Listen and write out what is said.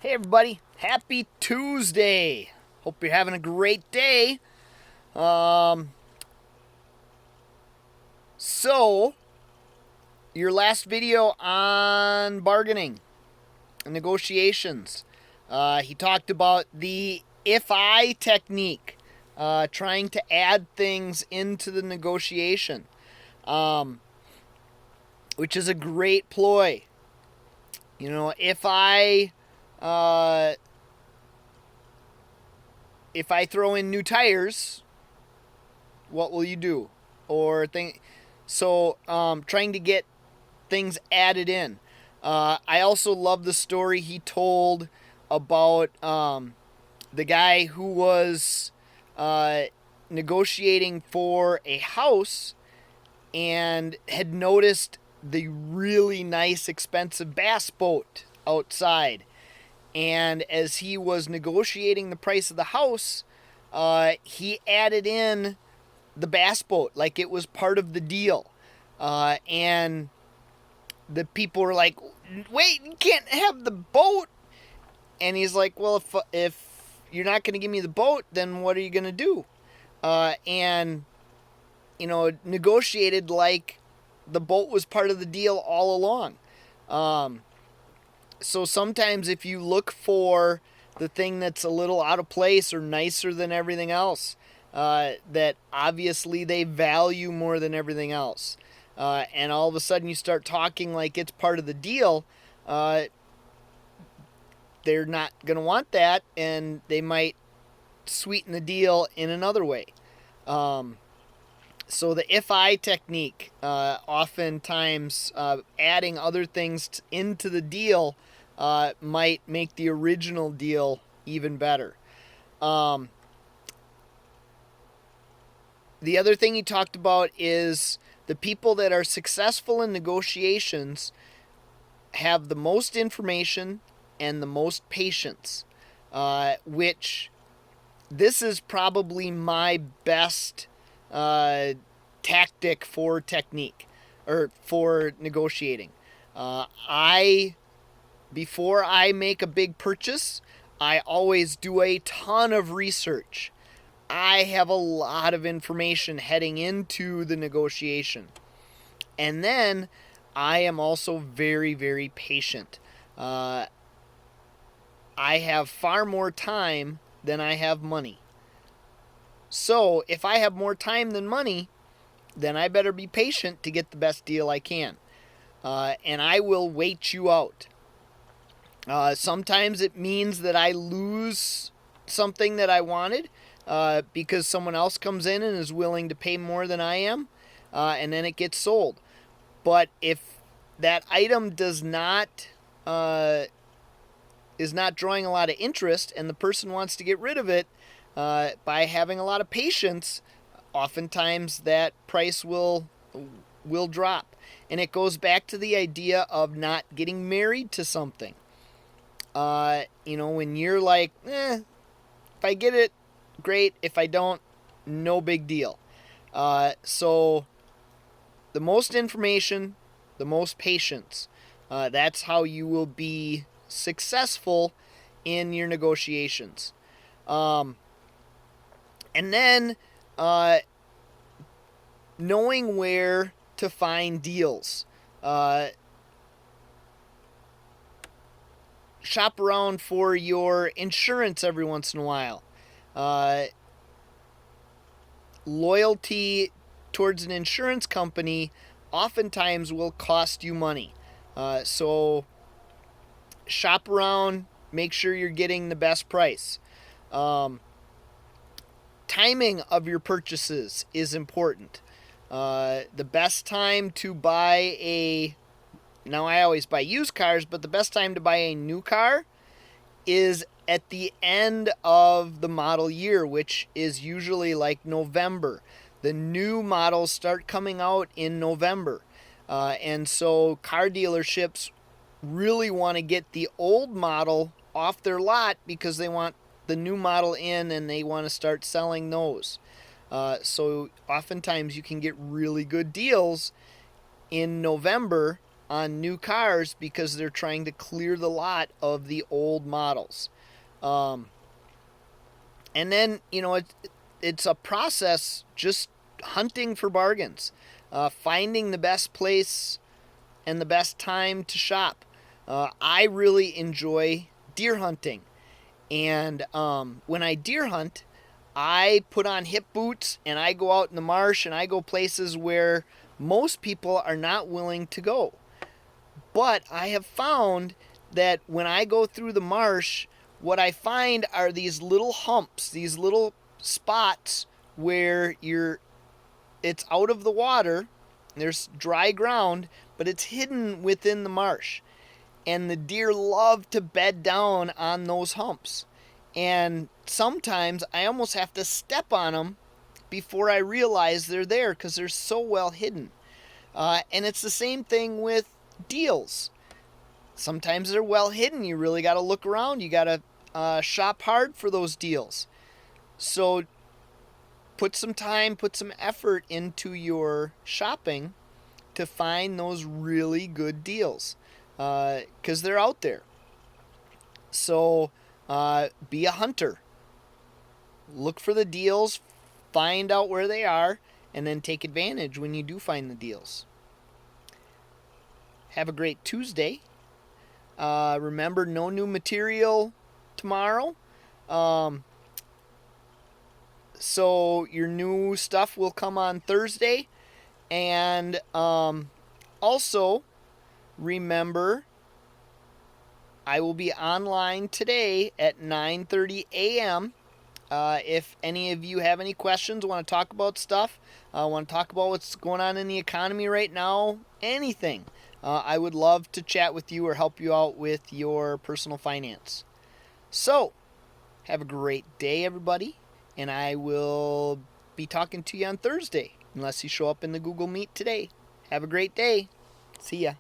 Hey everybody, happy Tuesday. Hope you're having a great day. Um, so, your last video on bargaining and negotiations. He talked about the if I technique, trying to add things into the negotiation, um, which is a great ploy. You know, uh, if I throw in new tires, what will you do? Or think so. Trying to get things added in. I also love the story he told about the guy who was uh, negotiating for a house and had noticed the really nice, expensive bass boat outside. And as he was negotiating the price of the house, he added in the bass boat like it was part of the deal. And the people were like, "Wait, you can't have the boat." And he's like, "Well, if you're not going to give me the boat, then what are you going to do?" And negotiated like the boat was part of the deal all along. So sometimes if you look for the thing that's a little out of place or nicer than everything else, that obviously they value more than everything else, and all of a sudden you start talking like it's part of the deal, they're not going to want that, and they might sweeten the deal in another way. So the if I technique, oftentimes adding other things into the deal might make the original deal even better. Um, the other thing he talked about is the people that are successful in negotiations have the most information and the most patience, which this is probably my best tactic for technique or for negotiating. Before I make a big purchase, I always do a ton of research. I have a lot of information heading into the negotiation. And then I am also very, very patient. I have far more time than I have money. So if I have more time than money, then I better be patient to get the best deal I can. And I will wait you out. Sometimes it means that I lose something that I wanted because someone else comes in and is willing to pay more than I am, and then it gets sold. But if that item is not drawing a lot of interest, and the person wants to get rid of it, by having a lot of patience, oftentimes that price will drop. And it goes back to the idea of not getting married to something. When you're like, if I get it, great. If I don't, no big deal. So the most information, the most patience. That's how you will be successful in your negotiations. And then knowing where to find deals. Shop around for your insurance every once in a while. Loyalty towards an insurance company oftentimes will cost you money. So shop around, make sure you're getting the best price. Timing of your purchases is important. The best time to buy now I always buy used cars, but the best time to buy a new car is at the end of the model year, which is usually like November. The new models start coming out in November. And so car dealerships really want to get the old model off their lot because they want the new model in and they want to start selling those. So oftentimes you can get really good deals in November on new cars because they're trying to clear the lot of the old models. And then, it's a process just hunting for bargains, finding the best place and the best time to shop. I really enjoy deer hunting. And when I deer hunt, I put on hip boots and I go out in the marsh and I go places where most people are not willing to go. But I have found that when I go through the marsh, what I find are these little humps, these little spots where it's out of the water, there's dry ground, but it's hidden within the marsh. And the deer love to bed down on those humps. And sometimes I almost have to step on them before I realize they're there because they're so well hidden. And it's the same thing with deals. Sometimes they're well hidden. You really got to look around. You got to shop hard for those deals. So put some time, put some effort into your shopping to find those really good deals because they're out there. So be a hunter. Look for the deals, find out where they are, and then take advantage when you do find the deals. Have a great Tuesday. Remember, no new material tomorrow. So your new stuff will come on Thursday. And also, remember, I will be online today at 9:30 a.m. If any of you have any questions, want to talk about stuff, want to talk about what's going on in the economy right now, anything, I would love to chat with you or help you out with your personal finance. So, have a great day, everybody, and I will be talking to you on Thursday, unless you show up in the Google Meet today. Have a great day. See ya.